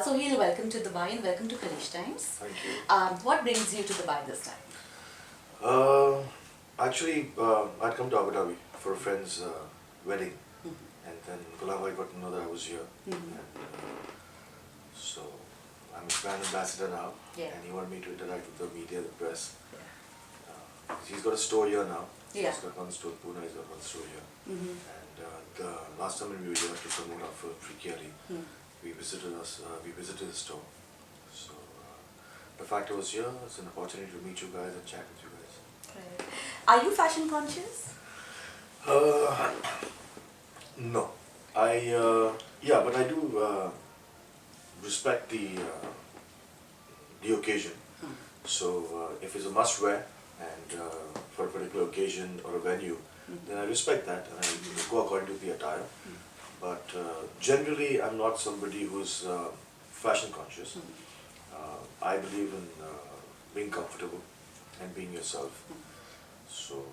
Sohail, welcome to Dubai and welcome to Khaleej Times. Thank you. What brings you to Dubai this time? Actually, I'd come to Abu Dhabi for a friend's wedding, and then Gulab got to know that I was here, and so I'm his brand ambassador now, and he wanted me to interact with the media, the press. He's got a store here now. He's got one store in Pune, he's got one store here. And the last time when we were here to promote our film Freaky, we visited the store. So the fact I was here, it's an opportunity to meet you guys and chat with you guys. Right. Are you fashion conscious? No. But I do respect the occasion. So if it's a must wear and for a particular occasion or a venue, then I respect that and I go according to the attire. But generally I'm not somebody who's fashion conscious. I believe in being comfortable and being yourself. So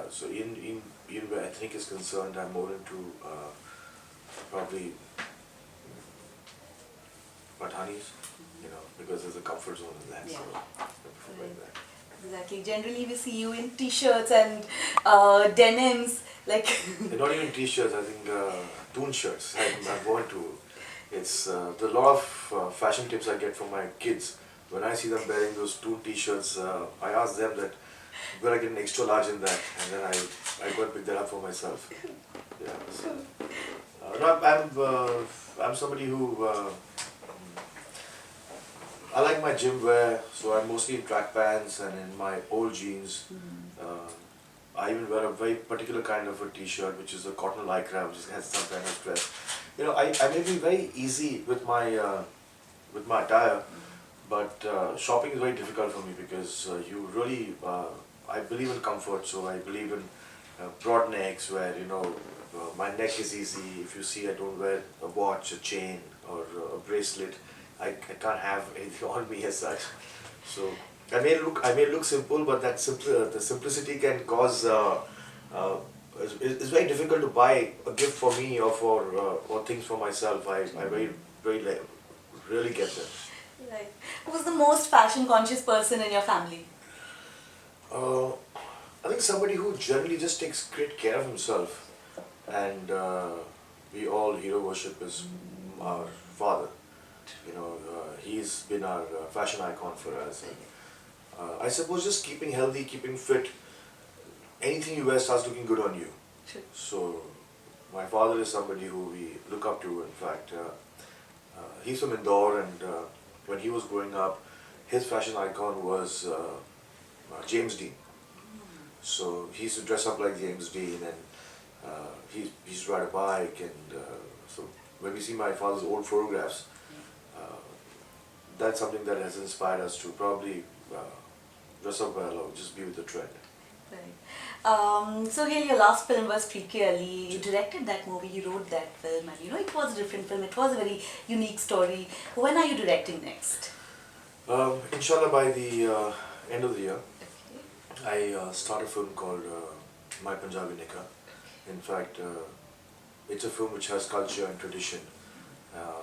so in where ethnic is concerned, I'm more into probably Pathanis, because there's a comfort zone in that. So I prefer like that. Exactly. Generally, we see you in t-shirts and denims, like. Not even t-shirts. I think toon shirts. I'm born to. It's the lot of fashion tips I get from my kids. When I see them wearing those toon t-shirts, I ask them that where I get an extra large in that, and then I go and pick that up for myself. Yeah. So, I'm somebody who. I like my gym wear, so I'm mostly in track pants and in my old jeans. I even wear a very particular kind of a t-shirt, which is a cotton lycra, which has some kind of stress. I may be very easy with my attire, but shopping is very difficult for me because you really, I believe in comfort, so I believe in broad necks where, my neck is easy. If you see, I don't wear a watch, a chain, or a bracelet. I can't have anything on me as such. So I may look simple, but that the simplicity can cause. It's very difficult to buy a gift for me or or things for myself. I really get that. Right. Who's the most fashion conscious person in your family? I think somebody who generally just takes great care of himself, and we all hero worship his our father. He's been our fashion icon for us. And, I suppose just keeping healthy, keeping fit, anything you wear starts looking good on you. Sure. So my father is somebody who we look up to. In fact, he's from Indore, and when he was growing up, his fashion icon was James Dean. So he used to dress up like James Dean, and he used to ride a bike. And so when we see my father's old photographs, that's something that has inspired us to probably dress up well or just be with the trend. Right. So here your last film was Freaky. You directed that movie, you wrote that film, and it was a different film, it was a very unique story. When are you directing next? Inshallah, by the end of the year, I start a film called My Punjabi Nikah. In fact, it's a film which has culture and tradition,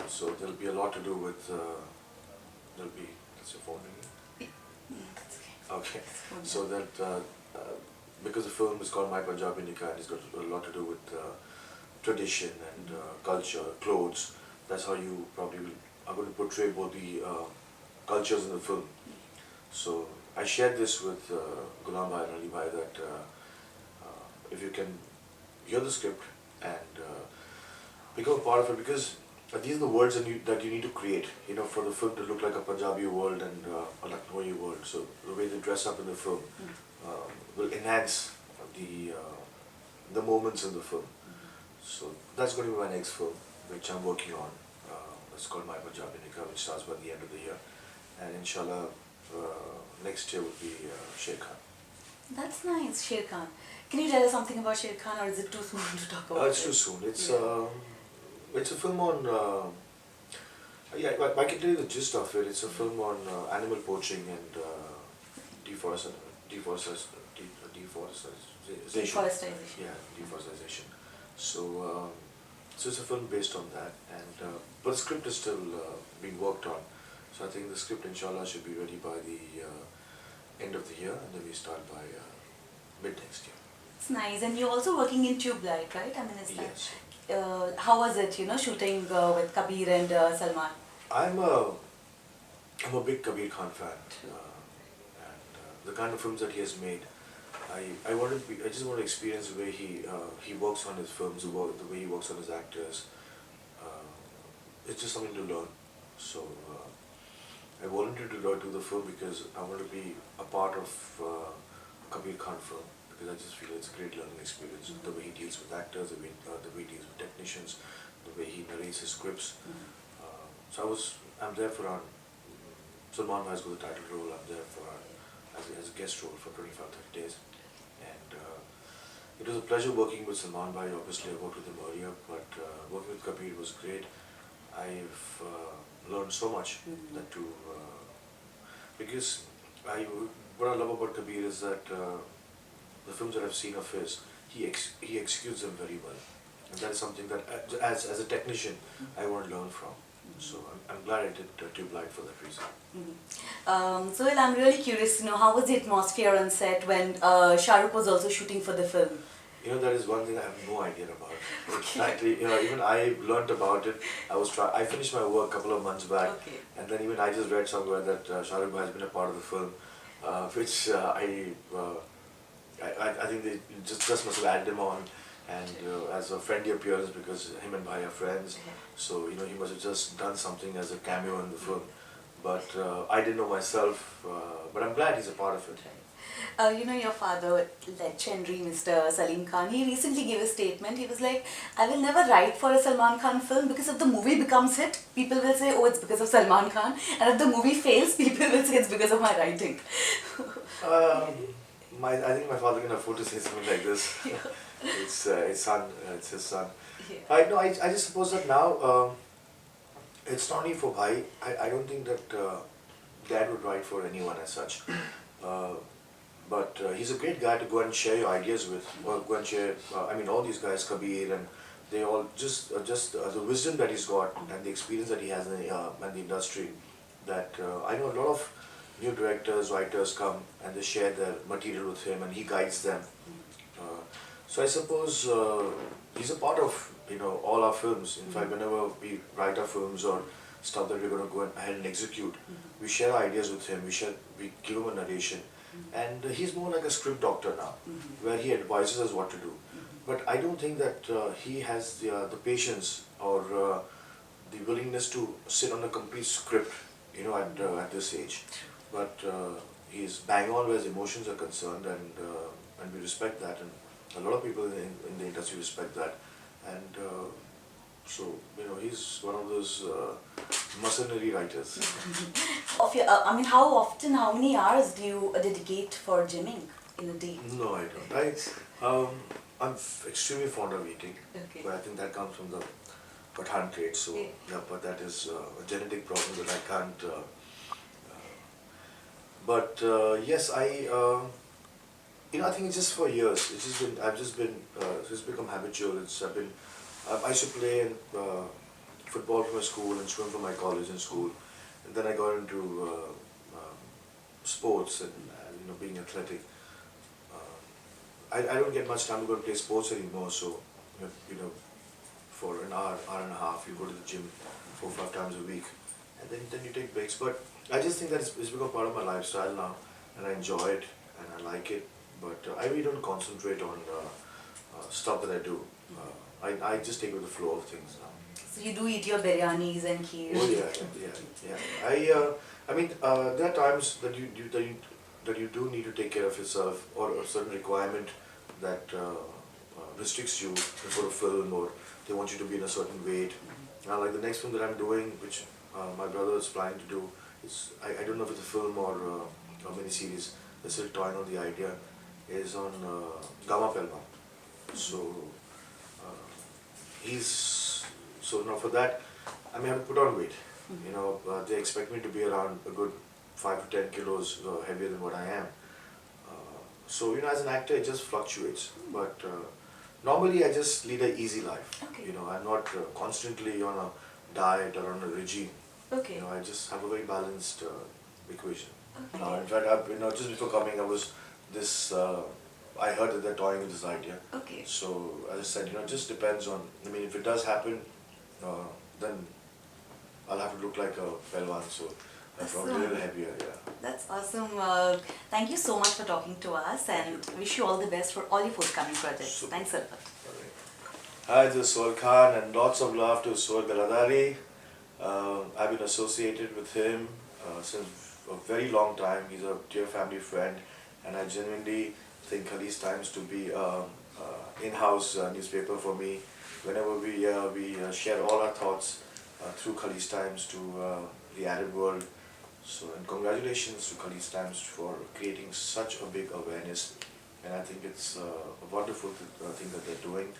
so there'll be a lot to do with, that's your phone ringing? Okay, so that, because the film is called My Punjabi Nikah and it's got a lot to do with tradition and culture, clothes, that's how you probably are going to portray both the cultures in the film. So I shared this with Ghulam Bhai and Ali Bhai that if you can hear the script and become a part of it, because these are the words that you need to create, for the film to look like a Punjabi world and a Lucknowi world. So the way they dress up in the film will enhance the moments in the film. So that's going to be my next film, which I'm working on. It's called My Punjabi Nikah, which starts by the end of the year. And inshallah, next year will be Sohail Khan. That's nice, Sohail Khan. Can you tell us something about Sohail Khan, or is it too soon to talk about it? It's too soon. It's a film on, I can tell you the gist of it. It's a film on animal poaching and deforestation. Deforestation. Yeah, deforestation. So So it's a film based on that, and but the script is still being worked on. So I think the script, inshallah, should be ready by the end of the year, and then we start by mid next year. It's nice. And you're also working in Tube Light, right? I mean, is that, Yes. how was it, shooting with Kabir and Salman? I'm a big Kabir Khan fan, and the kind of films that he has made, I just want to experience the way he works on his films, the way he works on his actors. Uh, it's just something to learn. So I volunteered to do the film because I want to be a part of Kabir Khan film, because I just feel it's a great learning experience. The way he deals with actors, the way he deals with technicians, the way he narrates his scripts. So I'm there for our Salman Bhai's got the title role. I'm there for as a guest role for 25-30 days, and it was a pleasure working with Salman Bhai. Obviously, I worked with him earlier, but working with Kabir was great. I've learned so much that because what I love about Kabir is that the films that I've seen of his, he executes them very well, and that is something that as a technician I want to learn from. So I'm glad I did Tube Light for that reason. So well, I'm really curious to know how was the atmosphere on set when Shah Rukh was also shooting for the film? That is one thing I have no idea about. Actually, even I learnt about it. I finished my work a couple of months back, and then even I just read somewhere that Shah Rukh has been a part of the film, which I think they just must have added him on, and as a friendly appearance because him and Bhai are friends. So he must have just done something as a cameo in the film. But I didn't know myself. But I'm glad he's a part of it. Your father, legendary Mr. Salim Khan, he recently gave a statement. He was like, I will never write for a Salman Khan film because if the movie becomes hit, people will say, oh, it's because of Salman Khan. And if the movie fails, people will say it's because of my writing. I think my father can afford to say something like this. It's his son. It's his son. Yeah. I just suppose that now it's not only for Bhai. I don't think that Dad would write for anyone as such. But he's a great guy to go and share your ideas with, or go and share. All these guys, Kabir, and they all just the wisdom that he's got and the experience that he has in the industry. That I know a lot of new directors, writers come and they share their material with him, and he guides them. So I suppose he's a part of all our films. In fact, whenever we write our films or stuff that we're going to go ahead and execute, we share our ideas with him. We give him a narration. And he's more like a script doctor now, where he advises us what to do. But I don't think that he has the patience or the willingness to sit on a complete script, at this age. But he's bang on where his emotions are concerned, and we respect that, and a lot of people in the industry respect that. And so he's one of those mercenary writers. How many hours do you dedicate for gymming in a day? No, I don't. I'm extremely fond of eating, but I think that comes from the Pathan trait. So yeah, but that is a genetic problem that I can't. But yes, I think it's just for years. It's become habitual. I used to play football for my school and swim for my college and school, and then I got into sports and being athletic. I don't get much time to go and play sports anymore. So for an hour and a half, you go to the gym 4 or 5 times a week, and then you take breaks. But I just think that it's become part of my lifestyle now, and I enjoy it and I like it. But I really don't concentrate on stuff that I do. I just take with the flow of things now. So you do eat your biryanis and kheer? Oh yeah. There are times that you do need to take care of yourself, or a certain requirement that restricts you before a film, or they want you to be in a certain weight. Now, like the next film that I'm doing, which my brother is planning to do, I don't know if it's a film or a mini-series. They're still toying on the idea. Is on Gama Pelma. So now for that I may have to put on weight. They expect me to be around a good 5 to 10 kilos heavier than what I am. So as an actor it just fluctuates. But Normally, I just lead an easy life. Okay. You know, I'm not constantly on a diet or on a regime. Okay. You know, I just have a very balanced equation. Okay. In fact, just before coming, I heard that they're toying with this idea. Okay. So, as I said, it just depends on, I mean, if it does happen, then I'll have to look like a pelwan, so I'm probably a little heavier, yeah. That's awesome. Thank you so much for talking to us, and wish you all the best for all your forthcoming projects. Super. Thanks a lot. Hi, this is Sohail Khan, and lots of love to Sohail Galadari. I've been associated with him since a very long time. He's a dear family friend, and I genuinely think Khaleej Times to be in-house newspaper for me. Whenever we share all our thoughts through Khaleej Times to the Arab world. So, and congratulations to Khaleej Times for creating such a big awareness, and I think it's a wonderful thing that they're doing.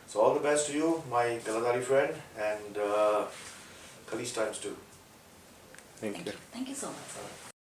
So all the best to you, my Galadari friend, and Khaleej Times too. Thank you. Thank you so much.